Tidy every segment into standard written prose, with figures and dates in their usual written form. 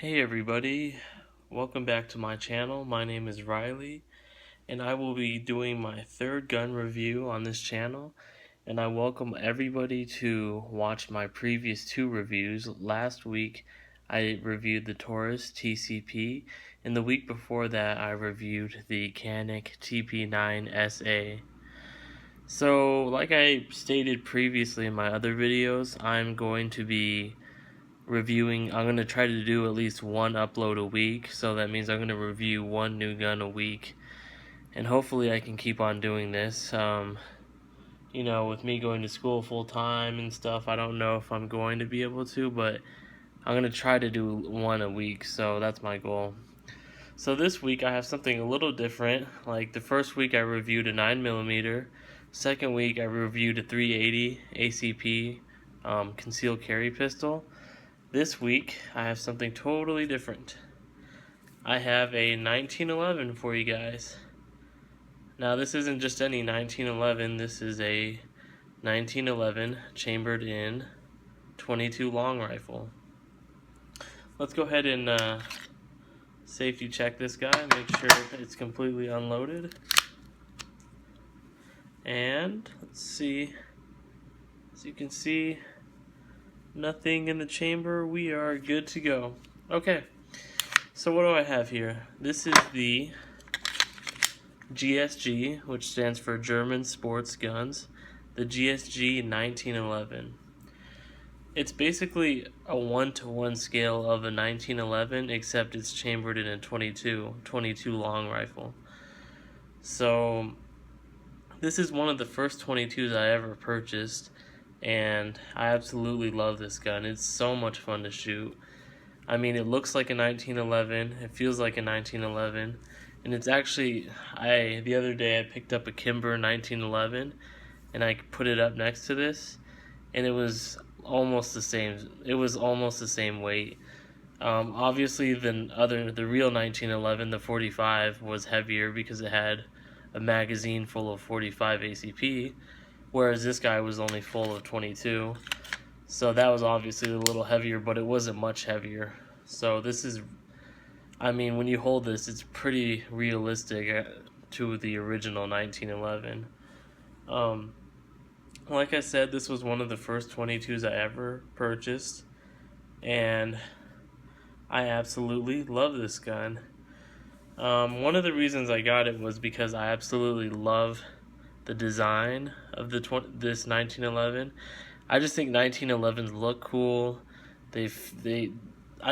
Hey everybody, welcome back to my channel. My name is Riley and I will be doing my third gun review on this channel, and I welcome everybody to watch my previous two reviews. Last week I reviewed the Taurus TCP, and the week before that I reviewed the Canik TP9SA. So like I stated previously in my other videos, I'm going to try to do at least one upload a week, so that means I'm going to review one new gun a week, and hopefully I can keep on doing this. With me going to school full time and stuff, I don't know if I'm going to be able to, but I'm going to try to do one a week, so that's my goal. So this week I have something a little different. Like the first week I reviewed a 9mm, second week I reviewed a 380 ACP concealed carry pistol. This week, I have something totally different. I have a 1911 for you guys. Now, this isn't just any 1911, this is a 1911 chambered in 22 long rifle. Let's go ahead and safety check this guy, make sure it's completely unloaded. And let's see, as you can see, nothing in the chamber. We are good to go. Okay, so what do I have here? This is the GSG, which stands for German Sports Guns, the GSG 1911. It's basically a 1-to-1 scale of a 1911, except it's chambered in a 22 long rifle. So this is one of the first 22s I ever purchased, and I absolutely love this gun. It's so much fun to shoot. I mean, it looks like a 1911, it feels like a 1911, and it's actually, the other day I picked up a Kimber 1911, and I put it up next to this, and it was almost the same. It was almost the same weight. Obviously, the real 1911, the 45, was heavier because it had a magazine full of 45 ACP, whereas this guy was only full of 22. So that was obviously a little heavier, but it wasn't much heavier. So this is, I mean, when you hold this, it's pretty realistic to the original 1911. Like I said, this was one of the first 22s I ever purchased, and I absolutely love this gun. One of the reasons I got it was because I absolutely love the design of this 1911. I just think 1911s look cool. I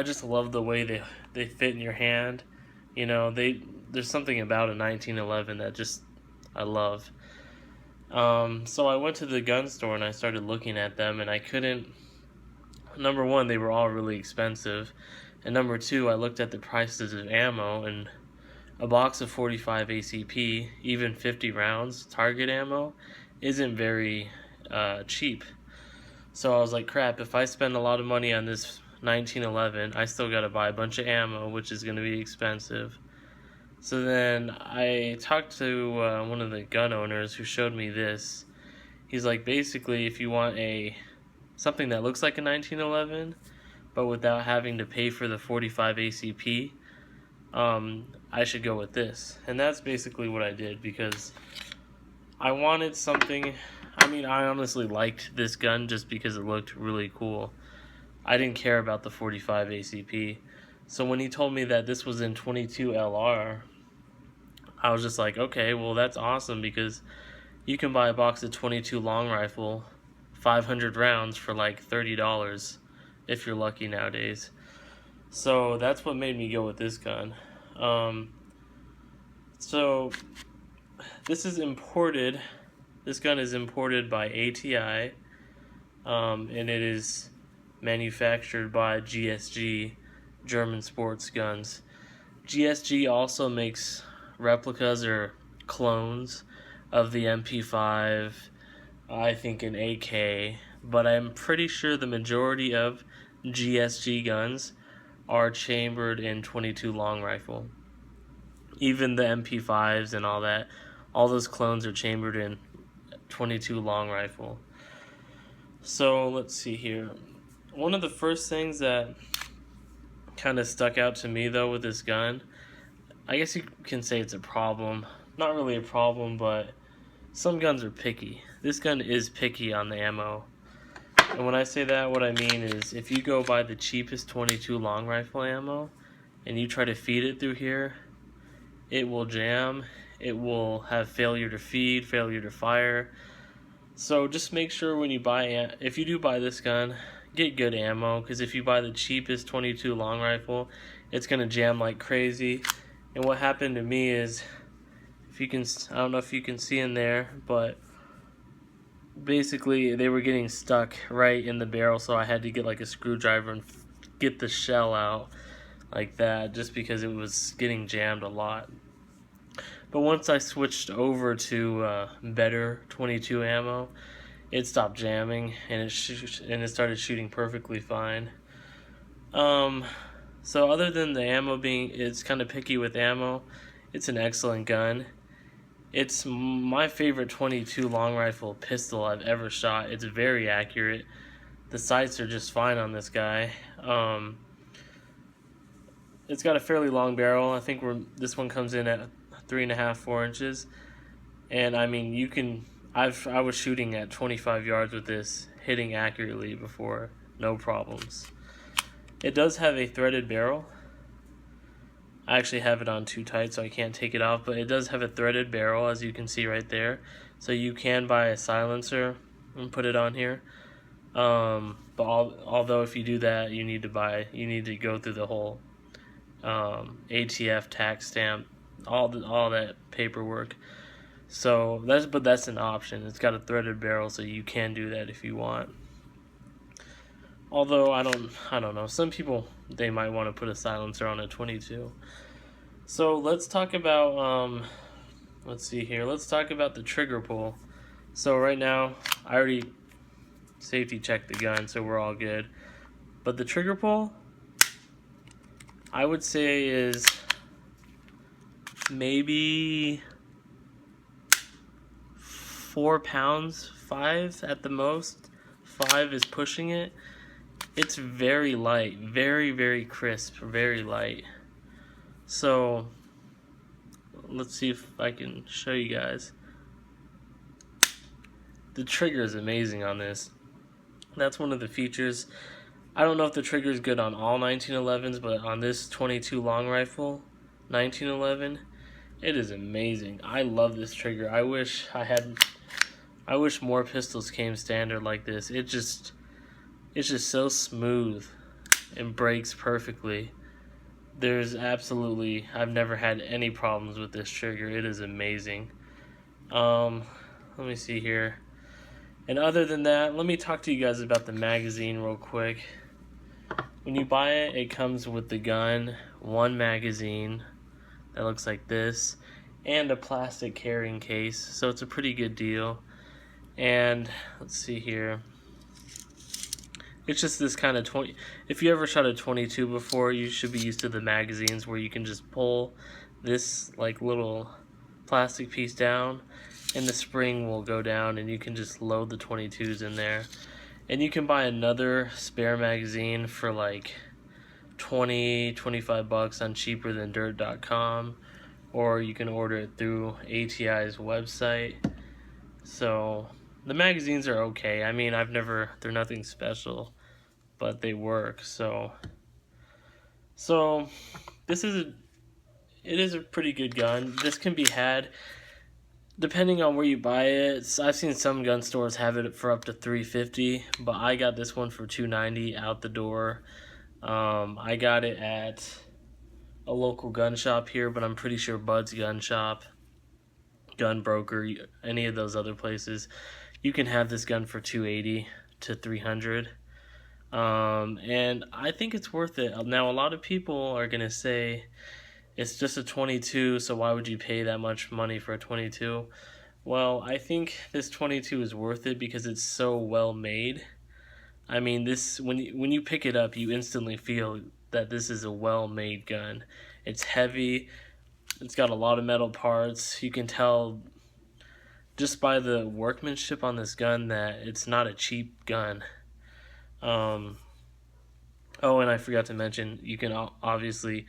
just love the way they fit in your hand. There's something about a 1911 that just I love. So I went to the gun store and I started looking at them, and I couldn't. Number one, they were all really expensive, and number two, I looked at the prices of ammo, and a box of 45 ACP, even 50 rounds target ammo, isn't very cheap. So I was like, crap, if I spend a lot of money on this 1911, I still gotta buy a bunch of ammo, which is gonna be expensive. So then I talked to one of the gun owners who showed me this. He's like, basically, if you want something that looks like a 1911, but without having to pay for the 45 ACP, I should go with this. And that's basically what I did, because I wanted something. I mean, I honestly liked this gun just because it looked really cool. I didn't care about the 45 ACP. So when he told me that this was in 22 LR, I was just like, okay, well, that's awesome, because you can buy a box of 22 long rifle, 500 rounds for like $30 if you're lucky nowadays. So that's what made me go with this gun. So this is imported. This gun is imported by ATI, and it is manufactured by GSG, German Sports Guns. GSG also makes replicas or clones of the MP5, I think an AK, but I'm pretty sure the majority of GSG guns are chambered in 22 long rifle. Even the MP5s and all that, all those clones are chambered in 22 long rifle. So let's see here. One of the first things that kind of stuck out to me though with this gun, I guess you can say it's a problem. Not really a problem, but some guns are picky. This gun is picky on the ammo. And when I say that, what I mean is if you go buy the cheapest 22 long rifle ammo and you try to feed it through here, it will jam. It will have failure to feed, failure to fire. So just make sure when you buy, if you do buy this gun, get good ammo, because if you buy the cheapest 22 long rifle, it's going to jam like crazy. And what happened to me is, if you can, I don't know if you can see in there, but basically they were getting stuck right in the barrel, so I had to get like a screwdriver and get the shell out like that, just because it was getting jammed a lot. But once I switched over to better 22 ammo, it stopped jamming and it started shooting perfectly fine. So other than the ammo it's kind of picky with ammo, it's an excellent gun. It's my favorite 22 long rifle pistol I've ever shot. It's very accurate. The sights are just fine on this guy. It's got a fairly long barrel. I think this one comes in at 3.5, 4 inches. And I mean, I was shooting at 25 yards with this, hitting accurately before, no problems. It does have a threaded barrel. I actually have it on too tight, so I can't take it off, but it does have a threaded barrel, as you can see right there. So you can buy a silencer and put it on here. But although if you do that, you need to go through the whole ATF tax stamp, all that paperwork. So that's an option. It's got a threaded barrel, so you can do that if you want. Although I don't know. Some people, they might want to put a silencer on a 22. So let's talk about let's see here. Let's talk about the trigger pull. So right now, I already safety checked the gun, so we're all good. But the trigger pull, I would say, is maybe 4 pounds, 5 at the most. 5 is pushing it. It's very light, very, very crisp, very light. So let's see if I can show you guys. The trigger is amazing on this. That's one of the features. I don't know if the trigger is good on all 1911s, but on this 22 long rifle 1911, it is amazing. I love this trigger. I wish more pistols came standard like this. It's just so smooth and breaks perfectly. I've never had any problems with this trigger. It is amazing. Let me see here. And other than that, let me talk to you guys about the magazine real quick. When you buy it, it comes with the gun, one magazine that looks like this, and a plastic carrying case. So it's a pretty good deal. And let's see here. It's just this kind of if you ever shot a 22 before, you should be used to the magazines where you can just pull this like little plastic piece down and the spring will go down and you can just load the 22s in there. And you can buy another spare magazine for like 20-25 bucks on cheaperthandirt.com, or you can order it through ATI's website. So the magazines are okay. I mean, they're nothing special, but they work. So it is a pretty good gun. This can be had depending on where you buy it. I've seen some gun stores have it for up to $350, but I got this one for $290 out the door. I got it at a local gun shop here, but I'm pretty sure Bud's Gun Shop, Gun Broker, any of those other places, you can have this gun for $280 to $300. And I think it's worth it. Now, a lot of people are going to say, it's just a 22, so why would you pay that much money for a 22? Well, I think this 22 is worth it because it's so well made. I mean, when you pick it up, you instantly feel that this is a well-made gun. It's heavy. It's got a lot of metal parts. You can tell just by the workmanship on this gun that it's not a cheap gun. Oh, and I forgot to mention, you can obviously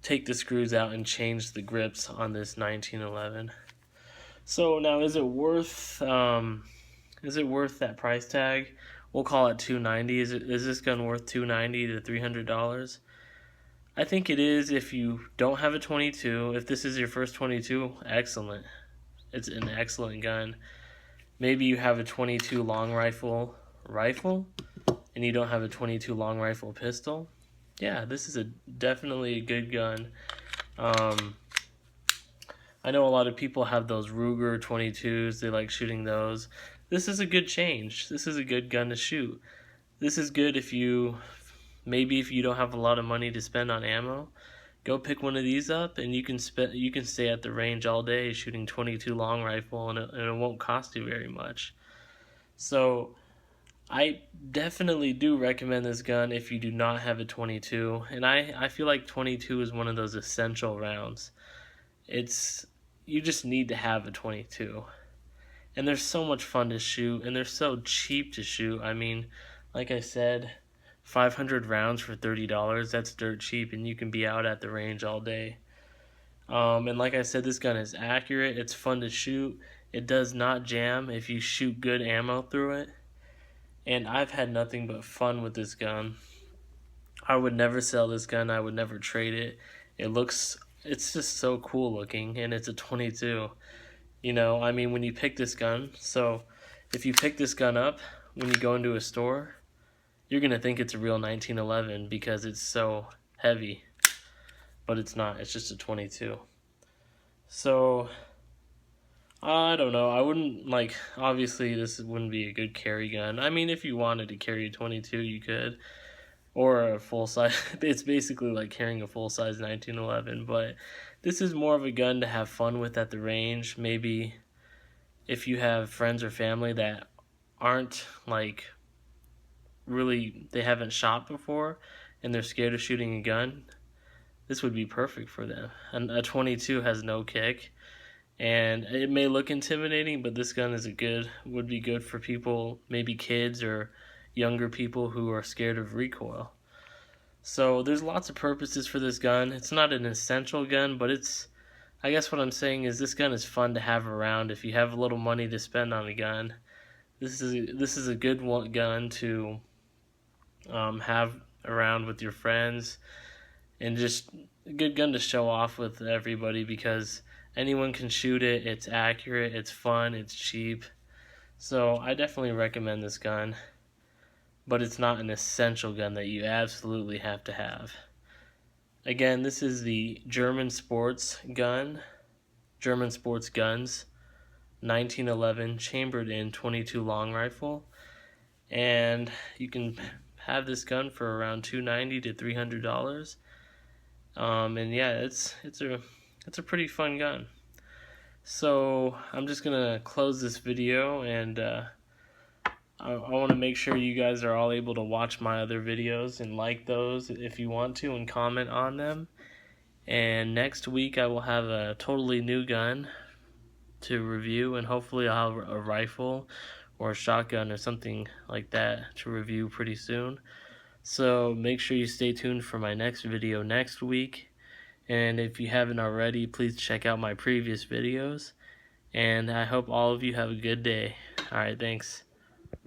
take the screws out and change the grips on this 1911. So now, is it worth that price tag? We'll call it $290. Is this gun worth $290 to $300? I think it is if you don't have a 22. If this is your first 22, excellent. It's an excellent gun. Maybe you have a 22 long rifle and you don't have a 22 long rifle pistol. Yeah, this is definitely a good gun. I know a lot of people have those Ruger 22s. They like shooting those. This is a good change. This is a good gun to shoot. This is good if you don't have a lot of money to spend on ammo. Go pick one of these up, and you can stay at the range all day shooting 22 long rifle, and it won't cost you very much. So I definitely do recommend this gun if you do not have a 22, and I feel like 22 is one of those essential rounds. You just need to have a 22. And they're so much fun to shoot, and they're so cheap to shoot. I mean, like I said, 500 rounds for $30, that's dirt cheap, and you can be out at the range all day. And like I said, this gun is accurate, it's fun to shoot, it does not jam if you shoot good ammo through it. And I've had nothing but fun with this gun. I would never sell this gun, I would never trade it. It's just so cool looking, and it's a 22. You know, I mean, when you pick this gun, so if you pick this gun up when you go into a store, you're going to think it's a real 1911 because it's so heavy. But it's not, it's just a 22. So, I don't know, I wouldn't, obviously this wouldn't be a good carry gun. I mean, if you wanted to carry a 22, you could. Or a full size. It's basically like carrying a full size 1911, but this is more of a gun to have fun with at the range. Maybe if you have friends or family that aren't they haven't shot before and they're scared of shooting a gun, this would be perfect for them. And a 22 has no kick, and it may look intimidating, but this gun would be good for people, maybe kids or younger people who are scared of recoil. So there's lots of purposes for this gun. It's not an essential gun, but I guess what I'm saying is this gun is fun to have around if you have a little money to spend on a gun. This is a good gun to have around with your friends, and just a good gun to show off with everybody because anyone can shoot it. It's accurate, it's fun, it's cheap. So I definitely recommend this gun, but it's not an essential gun that you absolutely have to have. Again, this is the German Sports Guns 1911 chambered in 22 long rifle, and you can have this gun for around $290 to $300. And yeah, it's a pretty fun gun. So I'm just gonna close this video, and I want to make sure you guys are all able to watch my other videos and like those if you want to, and comment on them. And next week I will have a totally new gun to review, and hopefully I'll have a rifle or a shotgun or something like that to review pretty soon. So make sure you stay tuned for my next video next week. And if you haven't already, please check out my previous videos. And I hope all of you have a good day. Alright, thanks.